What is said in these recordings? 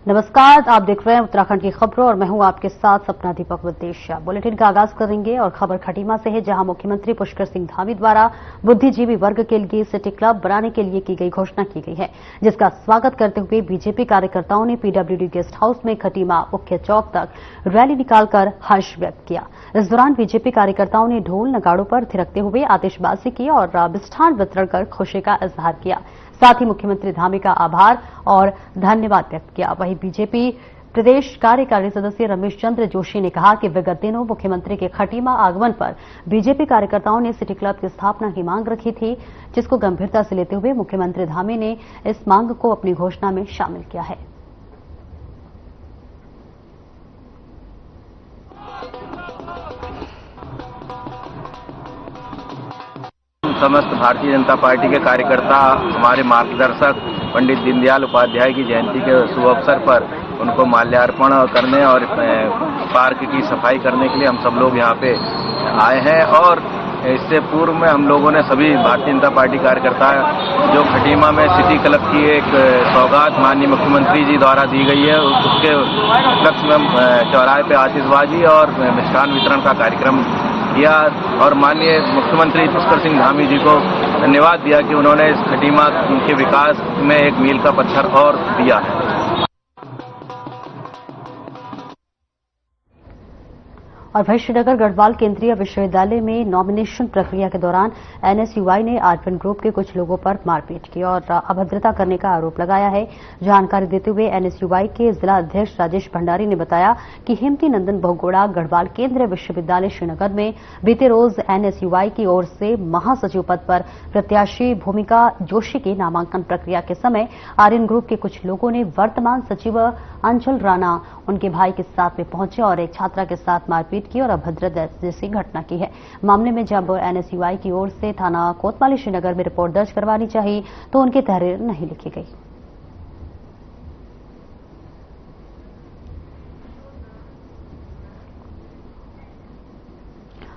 नमस्कार, आप देख रहे हैं उत्तराखंड की खबरों और मैं हूं आपके साथ सपना दीपक विदेशिया। बुलेटिन का आगाज करेंगे और खबर खटीमा से है, जहां मुख्यमंत्री पुष्कर सिंह धामी द्वारा बुद्धिजीवी वर्ग के लिए सिटी क्लब बनाने के लिए की गई घोषणा की गई है, जिसका स्वागत करते हुए बीजेपी कार्यकर्ताओं ने पीडब्ल्यूडी गेस्ट हाउस में खटीमा मुख्य चौक तक रैली निकालकर हर्ष व्यक्त किया। इस दौरान बीजेपी कार्यकर्ताओं ने ढोल नगाड़ों पर थिरकते हुए आतिशबाजी की और मिष्ठान वितरण कर खुशी का इजहार किया। साथ ही मुख्यमंत्री धामी का आभार और धन्यवाद व्यक्त किया। वहीं बीजेपी प्रदेश कार्यकारिणी सदस्य रमेश चंद्र जोशी ने कहा कि विगत दिनों मुख्यमंत्री के खटीमा आगमन पर बीजेपी कार्यकर्ताओं ने सिटी क्लब की स्थापना की मांग रखी थी, जिसको गंभीरता से लेते हुए मुख्यमंत्री धामी ने इस मांग को अपनी घोषणा में शामिल किया है। समस्त भारतीय जनता पार्टी के कार्यकर्ता हमारे मार्गदर्शक पंडित दीनदयाल उपाध्याय की जयंती के शुभ अवसर पर उनको माल्यार्पण करने और पार्क की सफाई करने के लिए हम सब लोग यहाँ पे आए हैं। और इससे पूर्व में हम लोगों ने सभी भारतीय जनता पार्टी कार्यकर्ता जो खटीमा में सिटी क्लब की एक सौगात माननीय मुख्यमंत्री जी द्वारा दी गई है, उसके उपलक्ष्य में चौराहे पे आतिशबाजी और मिष्ठान वितरण का कार्यक्रम किया और माननीय मुख्यमंत्री पुष्कर सिंह धामी जी को धन्यवाद दिया कि उन्होंने इस खटीमा के विकास में एक मील का पत्थर और दिया है। और वहीं श्रीनगर गढ़वाल केंद्रीय विश्वविद्यालय में नॉमिनेशन प्रक्रिया के दौरान एनएसयूआई ने आर्यन ग्रुप के कुछ लोगों पर मारपीट की और अभद्रता करने का आरोप लगाया है। जानकारी देते हुए एनएसयूआई के जिला अध्यक्ष राजेश भंडारी ने बताया कि हिमती नंदन बहुगुणा गढ़वाल केंद्रीय विश्वविद्यालय श्रीनगर में बीते रोज एनएसयूआई की ओर से महासचिव पद पर प्रत्याशी भूमिका जोशी की नामांकन प्रक्रिया के समय आर्यन ग्रुप के कुछ लोगों ने वर्तमान सचिव अंचल राणा उनके भाई के साथ में पहुंचे और एक छात्रा के साथ मारपीट की और अभद्रता जैसी घटना की है। मामले में जब एनएसयूआई की ओर से थाना कोतवाली श्रीनगर में रिपोर्ट दर्ज करवानी चाहिए तो उनकी तहरीर नहीं लिखी गई।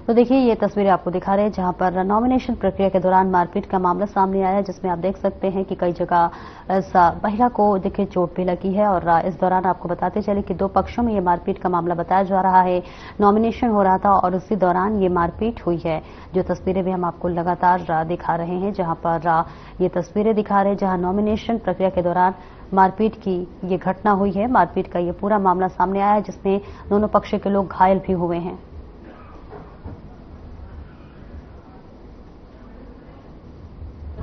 तो देखिए, ये तस्वीरें आपको दिखा रहे हैं जहां पर नॉमिनेशन प्रक्रिया के दौरान मारपीट का मामला सामने आया है, जिसमें आप देख सकते हैं कि कई जगह इस महिला को देखिए चोट भी लगी है। और इस दौरान आपको बताते चले कि दो पक्षों में ये मारपीट का मामला बताया जा रहा है। नॉमिनेशन हो रहा था और उसी दौरान ये मारपीट हुई है। जो तस्वीरें भी हम आपको लगातार दिखा रहे हैं, जहां पर ये तस्वीरें दिखा रहे हैं जहां नॉमिनेशन प्रक्रिया के दौरान मारपीट की ये घटना हुई है। मारपीट का ये पूरा मामला सामने आया है, जिसमें दोनों पक्ष के लोग घायल भी हुए हैं।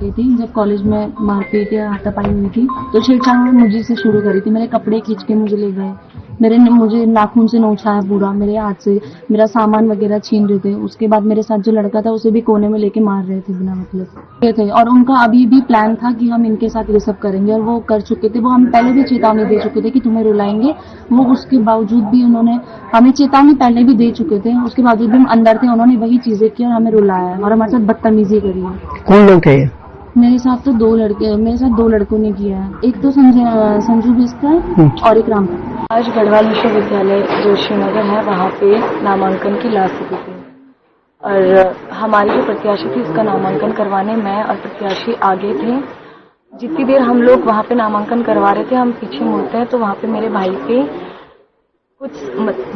थी जब कॉलेज में मारपीट या हाथापाई हुई थी तो छेड़छाड़ मुझे से शुरू करी थी। मेरे कपड़े खींच के मुझे ले गए, मुझे नाखून से नोचा है पूरा, मेरे हाथ से मेरा सामान वगैरह छीन रहे थे। उसके बाद मेरे साथ जो लड़का था उसे भी कोने में लेके मार रहे थे बिना मतलब ये थे। और उनका अभी भी प्लान था कि हम इनके साथ ये सब करेंगे और वो कर चुके थे। वो हम पहले भी चेतावनी दे चुके थे कि तुम्हें रुलाएंगे। वो उसके बावजूद भी उन्होंने हमें चेतावनी पहले भी दे चुके थे, उसके बावजूद भी हम अंदर थे। उन्होंने वही चीजें की और हमें रुलाया और हमारे साथ बदतमीजी करी है। कौन लोग थे? मेरे साथ तो मेरे साथ दो लड़कों ने किया है। एक तो संजू बिस्तर और एक राम। आज गढ़वाल विश्वविद्यालय जो श्रीनगर है वहाँ पे नामांकन की लास्ट स्थिति थी और हमारी जो प्रत्याशी थी उसका नामांकन करवाने मैं और प्रत्याशी आगे थे। जितनी देर हम लोग वहाँ पे नामांकन करवा रहे थे, हम पीछे मुड़ते हैं तो वहाँ पे मेरे भाई पे कुछ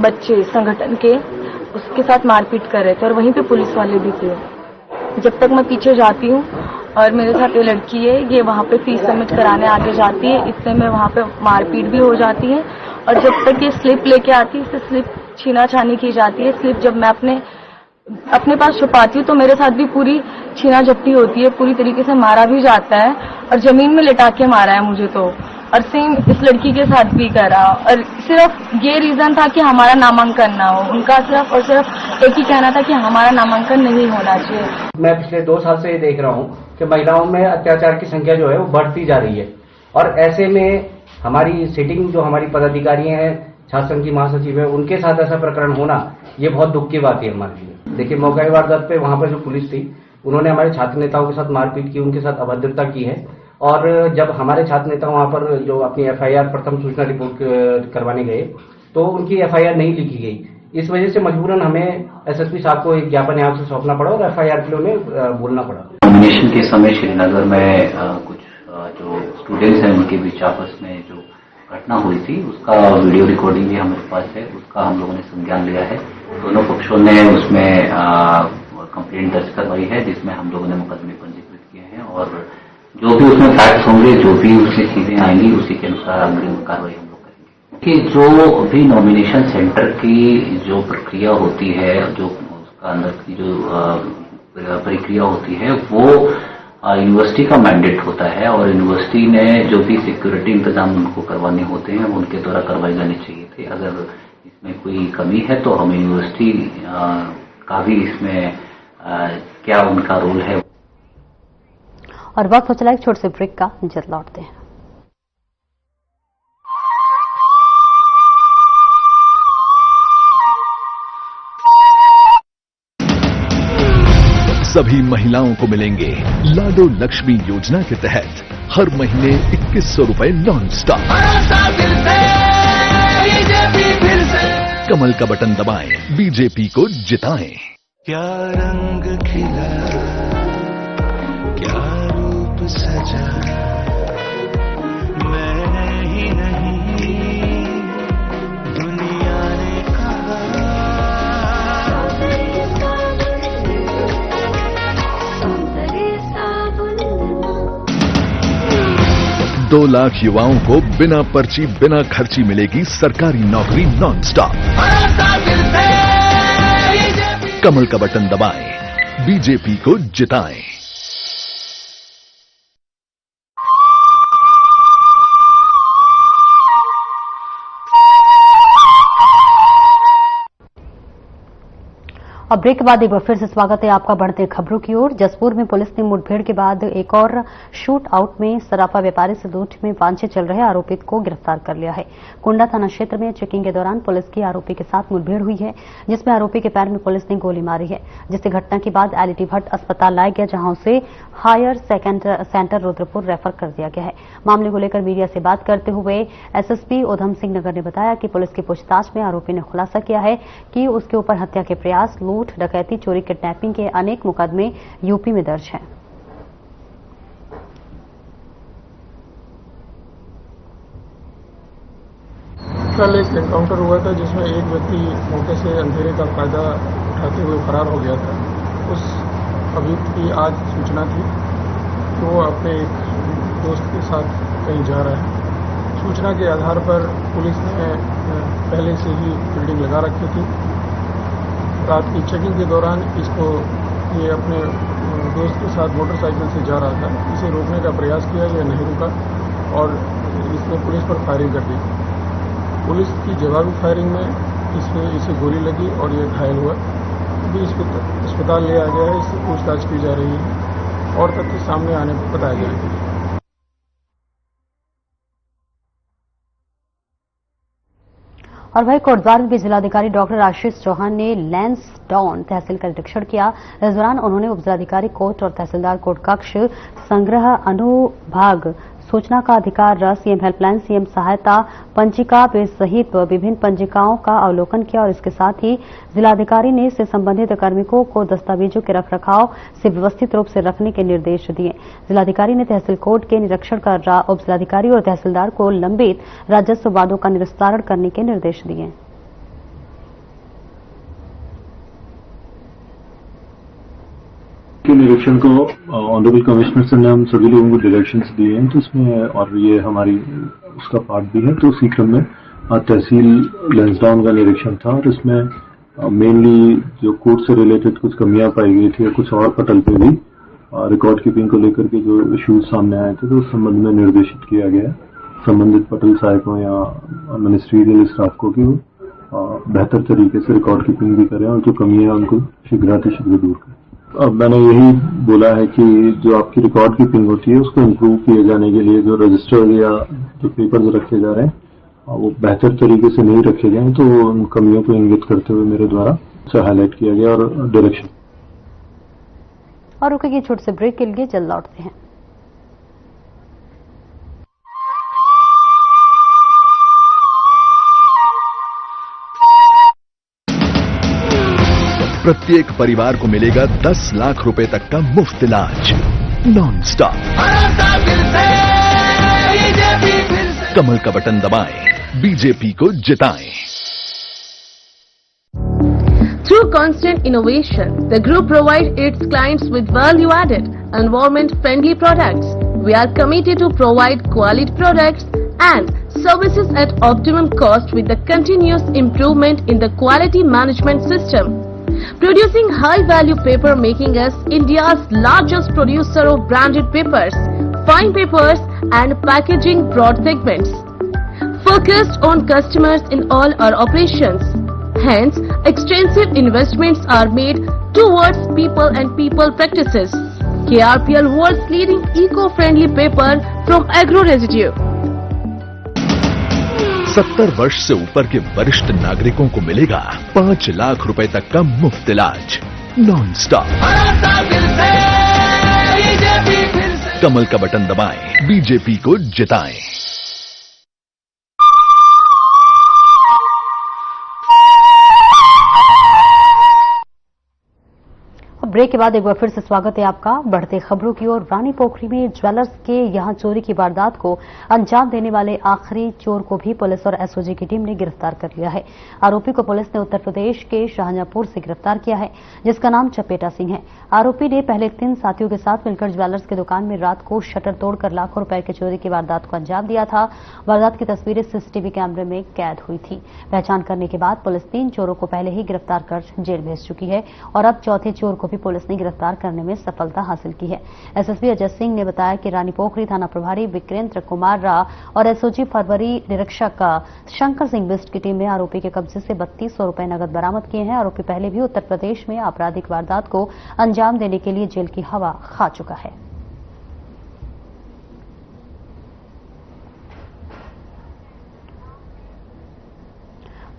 बच्चे संगठन के उसके साथ मारपीट कर रहे थे और वहीं पे पुलिस वाले भी थे। जब तक मैं पीछे जाती हूँ और मेरे साथ ये लड़की है, ये वहाँ पे फीस सबमिट कराने आगे जाती है, इतने में वहाँ पे मारपीट भी हो जाती है। और जब तक ये स्लिप लेके आती है, इससे स्लिप छीना छानी की जाती है। स्लिप जब मैं अपने पास छुपाती हूँ तो मेरे साथ भी पूरी छीना झपटी होती है, पूरी तरीके से मारा भी जाता है और जमीन में लिटा के मारा है मुझे तो। और सेम इस लड़की के साथ भी करा और सिर्फ ये रीजन था कि हमारा नामांकन ना हो। उनका सिर्फ और सिर्फ एक ही कहना था कि हमारा नामांकन नहीं होना चाहिए। मैं पिछले 2 साल से ये देख रहा हूँ कि महिलाओं में अत्याचार की संख्या जो है वो बढ़ती जा रही है और ऐसे में हमारी सिटिंग जो हमारी पदाधिकारी हैं, छात्र संघ की महासचिव है, उनके साथ ऐसा प्रकरण होना ये बहुत दुख की बात है हमारे लिए। देखिए, मौका वारदात पे वहां पर जो पुलिस थी उन्होंने हमारे छात्र नेताओं के साथ मारपीट की, उनके साथ अभद्रता की है। और जब हमारे छात्र नेता वहां पर जो अपनी एफआईआर प्रथम सूचना रिपोर्ट करवाने गए तो उनकी एफआईआर नहीं लिखी गई। इस वजह से मजबूरन हमें एसएसपी साहब को एक ज्ञापन यहाँ से सौंपना पड़ा और एफआईआर के लिए उन्हें बोलना पड़ा। नॉमिनेशन के समय श्रीनगर में कुछ जो स्टूडेंट्स हैं उनके बीच आपस में जो घटना हुई थी उसका वीडियो रिकॉर्डिंग भी हमारे पास है, उसका हम लोगों ने संज्ञान लिया है। दोनों पक्षों ने उसमें कंप्लेंट दर्ज करवाई है, जिसमें हम लोगों ने मुकदमे पंजीकृत किए हैं और जो भी उसमें फैक्ट्स होंगे, जो भी उसमें चीजें आएंगी, उसी के अनुसार अग्रिम कार्रवाई हम लोग करेंगे। कि जो भी नॉमिनेशन सेंटर की जो प्रक्रिया होती है, जो उसका अंदर की जो प्रक्रिया होती है, वो यूनिवर्सिटी का मैंडेट होता है और यूनिवर्सिटी ने जो भी सिक्योरिटी इंतजाम उनको करवाने होते हैं वो उनके द्वारा करवाए जाने चाहिए थे। अगर इसमें कोई कमी है तो हम यूनिवर्सिटी का भी इसमें क्या उनका रोल है। और वक्त हो चला एक छोटे से ब्रेक का, जल्द लौटते हैं। सभी महिलाओं को मिलेंगे लाडो लक्ष्मी योजना के तहत हर महीने 2100 रुपए नॉन स्टॉप। कमल का बटन दबाएं, बीजेपी को जिताएं। क्या रंग खिला, क्या रूप सजा, मैं ही नहीं दुनिया ने कहा। 2 लाख युवाओं को बिना पर्ची बिना खर्ची मिलेगी सरकारी नौकरी नॉन स्टॉप। कमल का बटन दबाएं, बीजेपी को जिताएं। अब ब्रेक के बाद एक बार फिर से स्वागत है आपका बढ़ते खबरों की ओर। जसपुर में पुलिस ने मुठभेड़ के बाद एक और शूट आउट में सराफा व्यापारी से लूट में वांछे चल रहे आरोपित को गिरफ्तार कर लिया है। कुंडा थाना क्षेत्र में चेकिंग के दौरान पुलिस की आरोपी के साथ मुठभेड़ हुई है, जिसमें आरोपी के पैर में पुलिस ने गोली मारी है, जिससे घटना के बाद एलईडी भट्ट अस्पताल लाया गया, जहां उसे हायर सेंटर रुद्रपुर रेफर कर दिया गया है। मामले को लेकर मीडिया से बात करते हुए एसएसपी उधम सिंह नगर ने बताया कि पुलिस की पूछताछ में आरोपी ने खुलासा किया है कि उसके ऊपर हत्या के प्रयास, लूट, डकैती, चोरी, किडनैपिंग के अनेक मुकदमे यूपी में दर्ज हैं। कल एक एनकाउंटर हुआ था जिसमें एक व्यक्ति मौके से अंधेरे का फायदा उठाते हुए फरार हो गया था। उस अभियुक्त की आज सूचना थी कि वो अपने एक दोस्त के साथ कहीं जा रहा है। सूचना के आधार पर पुलिस ने पहले से ही बिल्डिंग लगा रखी थी। रात की चेकिंग के दौरान ये अपने दोस्त के साथ मोटरसाइकिल से जा रहा था। इसे रोकने का प्रयास किया, यह नहीं रुका और इसने पुलिस पर फायरिंग कर दी। पुलिस की जवाबी फायरिंग में इसे गोली लगी और ये घायल हुआ। अभी इसको अस्पताल ले आया गया है, इससे पूछताछ की जा रही है और तथ्य सामने आने पर बताया जाएगा। और वही कोटद्वार में भी जिलाधिकारी डॉक्टर आशीष चौहान ने लैंसडाउन तहसील का निरीक्षण किया। इस दौरान उन्होंने उपजिलाधिकारी कोर्ट और तहसीलदार कोर्ट कक्ष, संग्रह अनुभाग, सूचना का अधिकार, सीएम हेल्पलाइन, सीएम सहायता, पंजिका सहित विभिन्न पंजिकाओं का अवलोकन किया और इसके साथ ही जिलाधिकारी ने इससे संबंधित कार्मिकों को दस्तावेजों के रखरखाव से व्यवस्थित रूप से रखने के निर्देश दिए। जिलाधिकारी ने तहसील कोर्ट के निरीक्षण कर उपजिलाधिकारी और तहसीलदार को लंबित राजस्व वादों का निस्तारण करने के निर्देश दिए। के निरीक्षण को ऑनरेबल कमिश्नर सर ने हम सभी लोगों को डायरेक्शंस दिए हैं, तो इसमें और ये हमारी उसका पार्ट भी है। तो उसी क्रम में तहसील लैंसडाउन का निरीक्षण था और इसमें मेनली जो कोर्ट से रिलेटेड कुछ कमियां पाई गई थी, कुछ और पटल पे भी रिकॉर्ड कीपिंग को लेकर के जो इश्यूज सामने आए थे, तो उस संबंध में निर्देशित किया गया है संबंधित पटल सहायकों या मिनिस्ट्रियल स्टाफ को कि वो बेहतर तरीके से रिकॉर्ड कीपिंग भी करें और जो कमियां उनको शीघ्रातिशीघ्र दूर करें। अब मैंने यही बोला है कि जो आपकी रिकॉर्ड कीपिंग होती है उसको इम्प्रूव किए जाने के लिए जो रजिस्टर या जो पेपर्स रखे जा रहे हैं वो बेहतर तरीके से नहीं रखे गए, तो उन कमियों को इंगित करते हुए मेरे द्वारा उसे हाईलाइट किया गया और डायरेक्शन। और रुकेंगे छोटे से ब्रेक के लिए, जल्द लौटते हैं। प्रत्येक परिवार को मिलेगा 10 लाख रुपए तक का मुफ्त इलाज नॉन स्टॉप। कमल का बटन दबाएं, बीजेपी को जिताएं। Through constant innovation, the group provides its clients with value-added, environment-friendly products. We are committed to provide quality products and services at optimum cost with the continuous improvement in the quality management system. Producing high-value paper, making us India's largest producer of branded papers, fine papers and packaging broad segments. Focused on customers in all our operations. Hence, extensive investments are made towards people and people practices. KRPL world's leading eco-friendly paper from agro residue. 70 वर्ष से ऊपर के वरिष्ठ नागरिकों को मिलेगा 5 लाख रुपए तक का मुफ्त इलाज नॉन स्टॉप। कमल का बटन दबाएं, बीजेपी को जिताएं। ब्रेक के बाद एक बार फिर से स्वागत है आपका। बढ़ते खबरों की ओर। रानी पोखरी में ज्वेलर्स के यहां चोरी की वारदात को अंजाम देने वाले आखिरी चोर को भी पुलिस और एसओजी की टीम ने गिरफ्तार कर लिया है। आरोपी को पुलिस ने उत्तर प्रदेश के शाहजहांपुर से गिरफ्तार किया है, जिसका नाम चपेटा सिंह है। आरोपी ने पहले 3 साथियों के साथ मिलकर ज्वेलर्स की दुकान में रात को शटर तोड़कर लाखों रुपए की चोरी की वारदात को अंजाम दिया था। वारदात की तस्वीरें सीसीटीवी कैमरे में कैद हुई थी। पहचान करने के बाद पुलिस 3 चोरों को पहले ही गिरफ्तार कर जेल भेज चुकी है और अब चौथे चोर को भी पुलिस ने गिरफ्तार करने में सफलता हासिल की है। एसएसपी अजय सिंह ने बताया कि रानी पोखरी थाना प्रभारी विक्रेंद्र कुमार राव और एसओजी फरवरी निरीक्षक शंकर सिंह बिस्ट की टीम ने आरोपी के कब्जे से 3200 रुपए नगद बरामद किए हैं। आरोपी पहले भी उत्तर प्रदेश में आपराधिक वारदात को अंजाम देने के लिए जेल की हवा खा चुका है।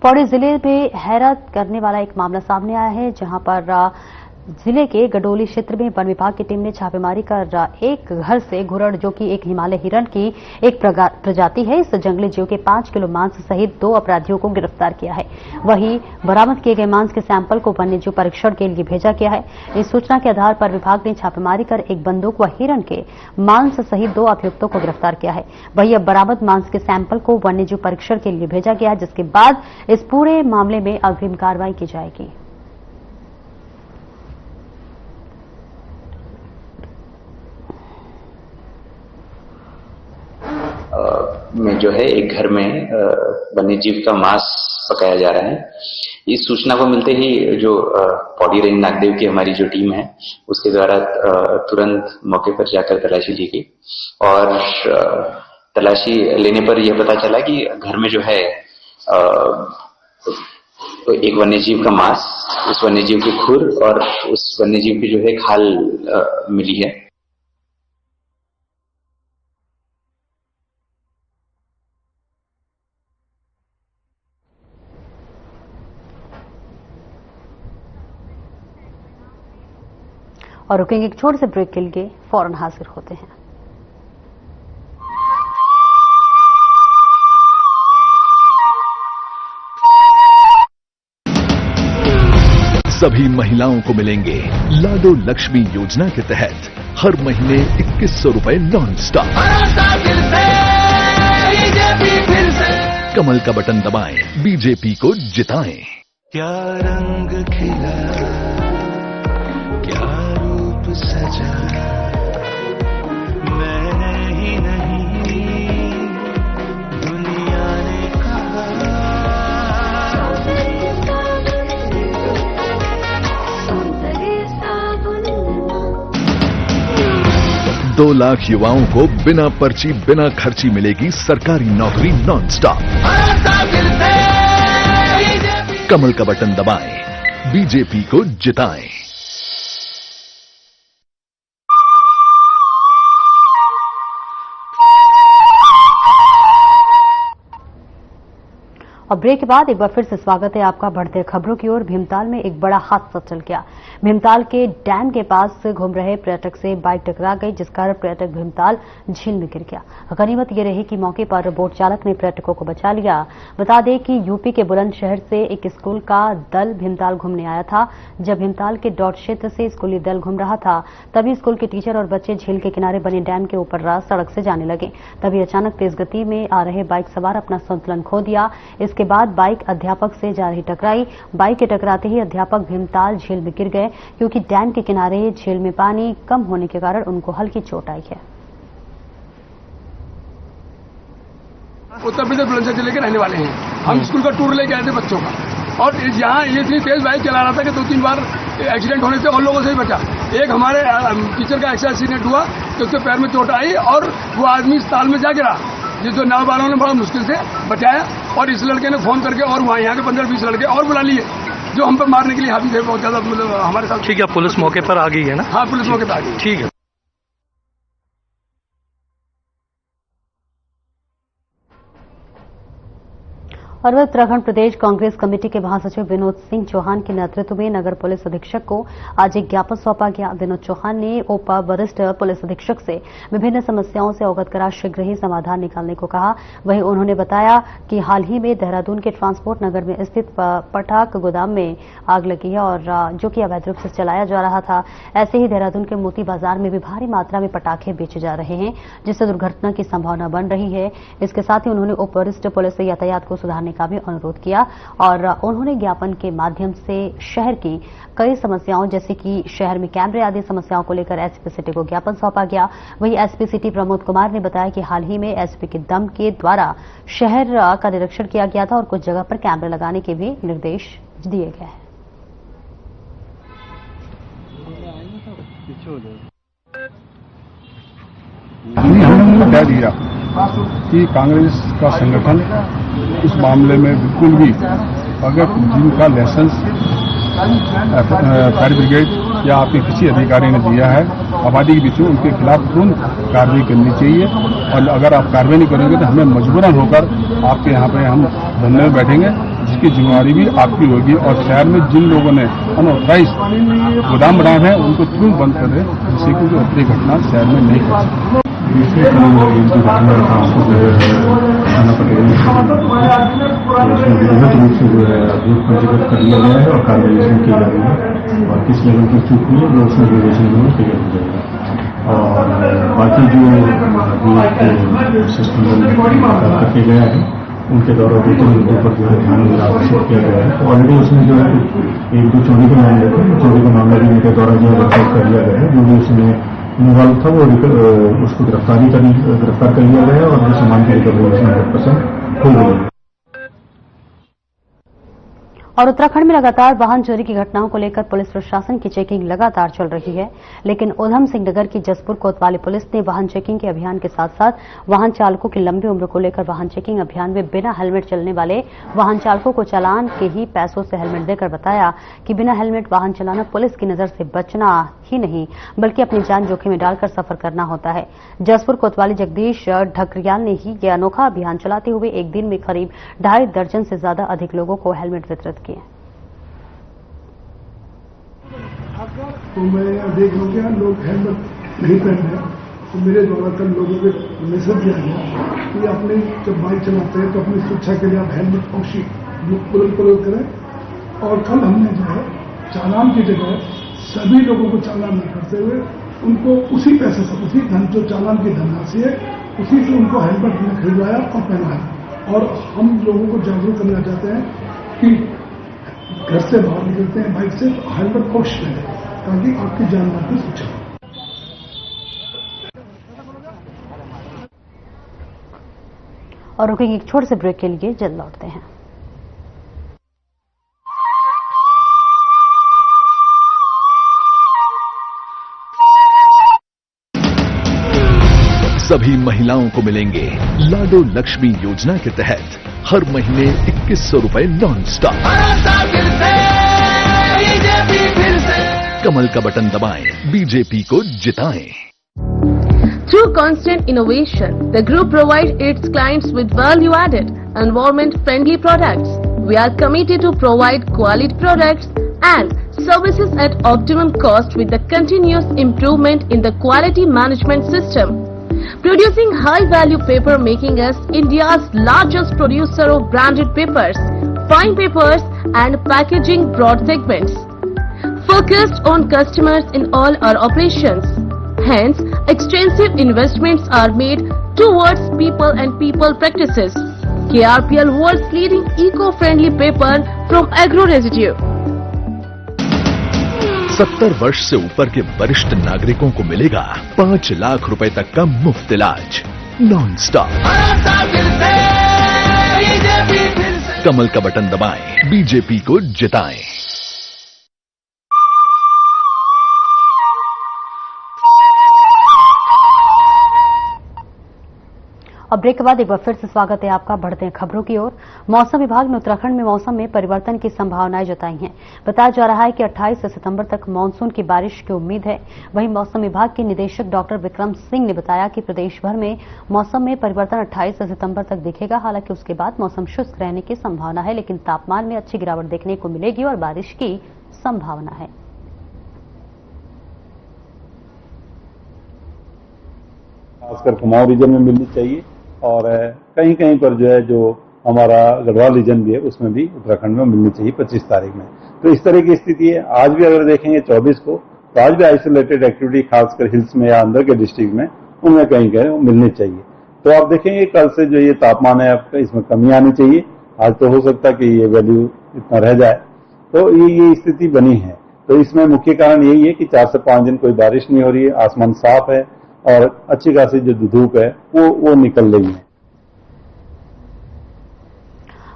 पौड़ी जिले में हैरत करने वाला एक मामला सामने आया है, जहां पर जिले के गडोली क्षेत्र में वन विभाग की टीम ने छापेमारी कर एक घर से घुरड़, जो कि एक हिमालय हिरण की एक प्रजाति है, इस जंगली जीव के 5 किलो मांस सहित 2 अपराधियों को गिरफ्तार किया है। वहीं बरामद किए गए मांस के सैंपल को वन्यजीव परीक्षण के लिए भेजा गया है। इस सूचना के आधार पर विभाग ने छापेमारी कर एक बंदूक व हिरण के मांस सहित 2 अभियुक्तों को गिरफ्तार किया है। वहीं अब बरामद मांस के सैंपल को वन्यजीव परीक्षण के लिए भेजा गया है, जिसके बाद इस पूरे मामले में अग्रिम कार्रवाई की जाएगी। में जो है एक घर में वन्यजीव का मांस पकाया जा रहा है। इस सूचना को मिलते ही जो पौड़ी रेंज नागदेव की हमारी जो टीम है, उसके द्वारा तुरंत मौके पर जाकर तलाशी ली गई और तलाशी लेने पर यह पता चला कि घर में जो है एक वन्यजीव का मांस, उस वन्यजीव की खुर और उस वन्यजीव की जो है खाल मिली है। और रुकेंगे एक छोटे से ब्रेक के लिए, फौरन हाजिर होते हैं। सभी महिलाओं को मिलेंगे लाडो लक्ष्मी योजना के तहत हर महीने 2100 रुपए नॉन स्टॉप। कमल का बटन दबाएं, बीजेपी को जिताएं। क्या रंग खिला, क्या रूप सजा, मैं ही नहीं दुनिया ने कहा। 2 लाख युवाओं को बिना पर्ची बिना खर्ची मिलेगी सरकारी नौकरी नॉन स्टॉप। कमल का बटन दबाएं, बीजेपी को जिताएं। अब ब्रेक के बाद एक बार फिर से स्वागत है आपका बढ़ते खबरों की ओर। भीमताल में एक बड़ा हादसा चल गया। भीमताल के डैम के पास घूम रहे पर्यटक से बाइक टकरा गई, जिस कारण पर्यटक भीमताल झील में गिर गया। गनीमत ये रही कि मौके पर बोट चालक ने पर्यटकों को बचा लिया। बता दें कि यूपी के बुलंदशहर से एक स्कूल का दल भीमताल घूमने आया था। जब भीमताल के डॉट क्षेत्र से स्कूली दल घूम रहा था, तभी स्कूल के टीचर और बच्चे झील के किनारे बने डैम के ऊपर सड़क से जाने लगे। तभी अचानक तेज गति में आ रहे बाइक सवार अपना संतुलन खो दिया। इसके बाद बाइक अध्यापक से जा रही टकराई। बाइक के टकराते ही अध्यापक भीमताल झील में गिर गए, क्योंकि डैम के किनारे झील में पानी कम होने के कारण उनको हल्की चोट आई है। उत्तर प्रदेश बुलंदशहर जिले के रहने वाले हैं। हम स्कूल का टूर लेके आए थे बच्चों का, और यहाँ ये इतनी तेज बाइक चला रहा था कि 2-3 बार एक्सीडेंट होने से और लोगों से ही बचा। एक हमारे टीचर का ऐसा एक्सीडेंट हुआ कि उसके पैर में चोट आई और वो आदमी इस ताल में जा गिरा, जिसको नाव वालों ने बड़ा मुश्किल से बचाया। और इस लड़के ने फोन करके और वहाँ यहाँ के 15-20 लड़के और बुला लिए, जो हम पर मारने के लिए हावी थे बहुत ज्यादा, मतलब हमारे साथ। ठीक है, पुलिस मौके पर आ गई है ना? हाँ, पुलिस मौके पर आ गई। ठीक है। और उत्तराखंड प्रदेश कांग्रेस कमेटी के महासचिव विनोद सिंह चौहान के नेतृत्व में नगर पुलिस अधीक्षक को आज एक ज्ञापन सौंपा गया। विनोद चौहान ने ओपा वरिष्ठ पुलिस अधीक्षक से विभिन्न समस्याओं से अवगत करा शीघ्र ही समाधान निकालने को कहा। वहीं उन्होंने बताया कि हाल ही में देहरादून के ट्रांसपोर्ट नगर में स्थित पटाख गोदाम में आग लगी है, और जो कि अवैध रूप से चलाया जा रहा था। ऐसे ही देहरादून के मोती बाजार में भी भारी मात्रा में पटाखे बेचे जा रहे हैं, जिससे दुर्घटना की संभावना बन रही है। इसके साथ ही उन्होंने उप वरिष्ठ पुलिस से यातायात को सुधारने का भी अनुरोध किया, और उन्होंने ज्ञापन के माध्यम से शहर की कई समस्याओं, जैसे कि शहर में कैमरे आदि समस्याओं को लेकर एसपी सिटी को ज्ञापन सौंपा गया। वहीं एसपी सिटी प्रमोद कुमार ने बताया कि हाल ही में एसपी के दम के द्वारा शहर का निरीक्षण किया गया था और कुछ जगह पर कैमरे लगाने के भी निर्देश दिए गए हैं। हमने कह दिया कि कांग्रेस का संगठन इस मामले में बिल्कुल भी, अगर जिनका लाइसेंस फायर ब्रिगेड या आपके किसी अधिकारी ने दिया है आबादी के बीच में, उनके खिलाफ तुरंत कार्रवाई करनी चाहिए। और अगर आप कार्रवाई नहीं करेंगे तो हमें मजबूरन होकर आपके यहाँ पे हम धरने में बैठेंगे, जिसकी जिम्मेवारी भी आपकी होगी। और शहर में जिन लोगों ने अनऑथराइज गोदाम बनाए हैं उनको तुरंत बंद करें, जिससे कि अतिरिक्त घटना शहर में नहीं कर सके। थाना पटेल उसमें विधिवत रूप से जो है अभियोग पंजीकृत कर लिया गया है और कार्रवाई इसमें की जा रही है, और किस लेवल की चूक हुई है वो उसमें विवेचन में क्लियर हो जाएगा। और बाकी जो सिस्टम करके गया है उनके द्वारा दो तीन मुद्दों पर जो है ध्यान आकर्षित किया गया है। तो ऑलरेडी उसमें जो है 1-2 चोरी के मामले थे, चोरी का मामला भी उनके द्वारा जो है रिकॉर्ड कर लिया गया है। जो भी उसमें इन्वॉल्व था वो उसको गिरफ्तार कर लिया गया और जो सामान की रिकवरी उसमें 100% हो गई है। और उत्तराखंड में लगातार वाहन चोरी की घटनाओं को लेकर पुलिस प्रशासन की चेकिंग लगातार चल रही है, लेकिन उधम सिंह नगर की जसपुर कोतवाली पुलिस ने वाहन चेकिंग के अभियान के साथ साथ वाहन चालकों की लंबी उम्र को लेकर वाहन चेकिंग अभियान में बिना हेलमेट चलने वाले वाहन चालकों को चालान के ही पैसों से हेलमेट देकर बताया कि बिना हेलमेट वाहन चलाना पुलिस की नजर से बचना ही नहीं, बल्कि अपनी जान जोखिम में डालकर सफर करना होता है। जसपुर कोतवाली जगदीश ढकरियाल ने ही यह अनोखा अभियान चलाते हुए एक दिन में करीब 2.5 दर्जन से ज्यादा अधिक लोगों को हेलमेट वितरित किए। तो मैं देख लूँ कि लोग हेलमेट नहीं पहन रहे, तो मेरे द्वारा कल लोगों को मैसेज दिया गया कि अपने जब बाइक चलाते हैं तो अपनी सुरक्षा के लिए आप हेलमेट अवश्य प्रयोग करें। और कल हमने जो है चालान की जगह सभी लोगों को चालान न करते हुए उनको उसी पैसे से, उसी धन जो चालान की धनराशि है उसी से उनको हेलमेट हमने खरीदवाया और पहनाया। और हम लोगों को जागरूक करना चाहते हैं कि घर से बाहर निकलते हैं बाइक से तो हेलमेट अवश्य पहने, ताकि आपकी जान माल की सुरक्षा हो। और रुकेंगे एक छोटे से ब्रेक के लिए, जल्द लौटते हैं। सभी महिलाओं को मिलेंगे लाडो लक्ष्मी योजना के तहत हर महीने 2100 रुपए नॉन स्टॉप। कमल का बटन दबाएं, बीजेपी को जिताएं। Through constant innovation, the group provides its clients with value-added environment-friendly products. We are committed to provide quality products and services at optimum cost with the continuous improvement in the quality management system. Producing high-value paper making us India's largest producer of branded papers, fine papers and packaging broad segments. Focused on customers in all our operations. Hence, extensive investments are made towards people and people practices. KRPL world's leading eco-friendly paper from agro residue. 70 वर्ष से ऊपर के वरिष्ठ नागरिकों को मिलेगा 5 लाख रुपए तक का मुफ्त इलाज नॉन स्टॉप। कमल का बटन दबाएं, बीजेपी को जिताएं। अब ब्रेक के बाद एक बार फिर से स्वागत है आपका। बढ़ते हैं खबरों की ओर। मौसम विभाग ने उत्तराखंड में मौसम में परिवर्तन की संभावनाएं जताई हैं। बताया जा रहा है कि 28 सितंबर तक मानसून की बारिश की उम्मीद है। वहीं मौसम विभाग के निदेशक डॉक्टर विक्रम सिंह ने बताया कि प्रदेश भर में मौसम में परिवर्तन 28 सितंबर तक दिखेगा। हालांकि उसके बाद मौसम शुष्क रहने की संभावना है, लेकिन तापमान में अच्छी गिरावट देखने को मिलेगी और बारिश की संभावना है। खासकर कुमाऊं रीजन में मिलनी चाहिए और कहीं कहीं पर जो है जो हमारा गढ़वाल रीजन भी है उसमें भी उत्तराखंड में मिलनी चाहिए 25 तारीख में। तो इस तरह की स्थिति है। आज भी अगर देखेंगे 24 को तो आज भी आइसोलेटेड एक्टिविटी खासकर हिल्स में या अंदर के डिस्ट्रिक्ट में उनमें कहीं कहीं वो मिलनी चाहिए। तो आप देखेंगे कल से जो ये तापमान है आपका इसमें कमी आनी चाहिए। आज तो हो सकता है कि ये वैल्यू इतना रह जाए, तो ये स्थिति बनी है। तो इसमें मुख्य कारण यही है कि 4 से 5 दिन कोई बारिश नहीं हो रही है, आसमान साफ है और अच्छी खासी जो धूप है वो निकल रही है।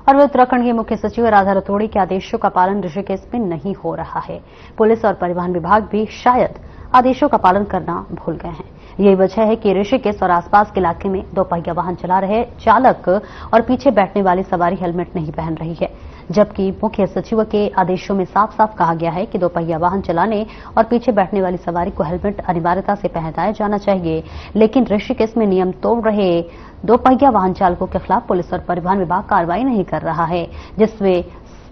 और उत्तराखंड के मुख्य सचिव राधा रतोड़ी के आदेशों का पालन ऋषिकेश में नहीं हो रहा है। पुलिस और परिवहन विभाग भी शायद आदेशों का पालन करना भूल गए हैं। यही वजह है कि ऋषिकेश और आसपास के इलाके में दोपहिया वाहन चला रहे चालक और पीछे बैठने वाली सवारी हेलमेट नहीं पहन रही है, जबकि मुख्य सचिव के आदेशों में साफ साफ कहा गया है कि दोपहिया वाहन चलाने और पीछे बैठने वाली सवारी को हेलमेट अनिवार्यता से पहनाया जाना चाहिए। लेकिन ऋषिकेश में नियम तोड़ रहे दोपहिया वाहन चालकों के खिलाफ पुलिस और परिवहन विभाग कार्रवाई नहीं कर रहा है, जिसमें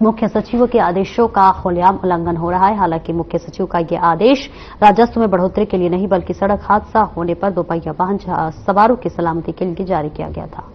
मुख्य सचिव के आदेशों का खुलेआम उल्लंघन हो रहा है। हालांकि मुख्य सचिव का यह आदेश राजस्व में बढ़ोतरी के लिए नहीं बल्कि सड़क हादसा होने पर दोपहिया वाहन सवारों की सलामती के लिए जारी किया गया था।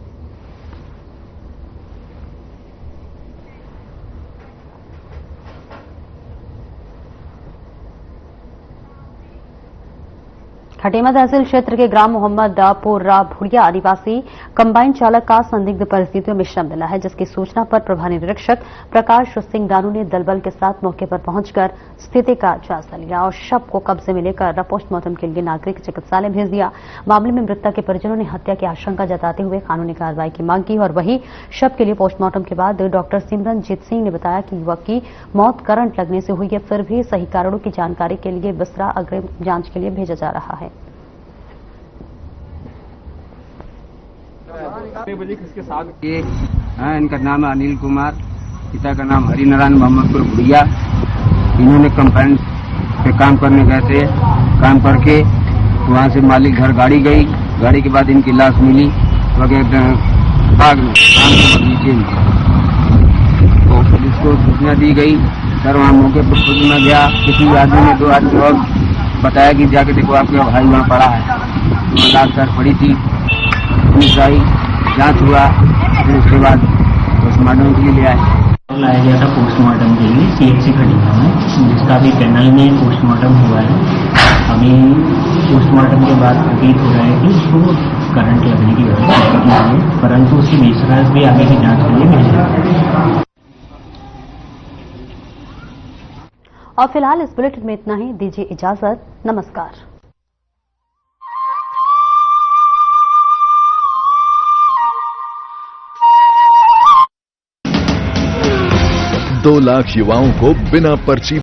खटीमा तहसील क्षेत्र के ग्राम मोहम्मदपुरा भुड़िया निवासी कंबाइन चालक का संदिग्ध परिस्थितियों में शव मिला है, जिसकी सूचना पर प्रभारी निरीक्षक प्रकाश सिंह दानू ने दलबल के साथ मौके पर पहुंचकर स्थिति का जायजा लिया और शव को कब्जे में लेकर पोस्टमार्टम के लिए नागरिक चिकित्सालय भेज दिया। मामले में मृतक के परिजनों ने हत्या की आशंका जताते हुए कानूनी कार्रवाई की मांग की और वहीं शव के लिए पोस्टमार्टम के बाद डॉक्टर सिमरनजीत सिंह ने बताया कि युवक की मौत करंट लगने से हुई है, फिर भी सही कारणों की जानकारी के लिए बिसरा अग्रिम जांच के लिए भेजा जा रहा है। बजे किसके साथ ये इनका नाम है अनिल कुमार, पिता का नाम हरिनारायण मोहम्मदपुर भुड़िया। इन्होंने कंपाउंड पे काम करने गए थे, काम करके वहाँ से मालिक घर गाड़ी गई, गाड़ी के बाद इनकी लाश मिली बाग में नीचे में। तो पुलिस को सूचना दी गई, सर वहाँ मौके पर खोजना गया। किसी आदमी ने 2 आदमी और बताया कि जाके देखो आपका भाई वहाँ पड़ा है। वहाँ लाश सर पड़ी थी, पुलिस आई, जांच हुआ, फिर उसके बाद पोस्टमार्टम के लिए ले आए। लाया गया था पोस्टमार्टम के लिए CHC खटीमा में, जिसका अभी पैनल में पोस्टमार्टम हुआ है। अभी पोस्टमार्टम के बाद प्रतीत हो रहा है कि उसको करंट लगने की व्यवस्था है, परंतु उसकी विश्वास भी आगे की जांच के लिए भेजा है। और फिलहाल इस बुलेटिन में इतना ही। दीजिए इजाजत। नमस्कार। 2 लाख युवाओं को बिना पर्ची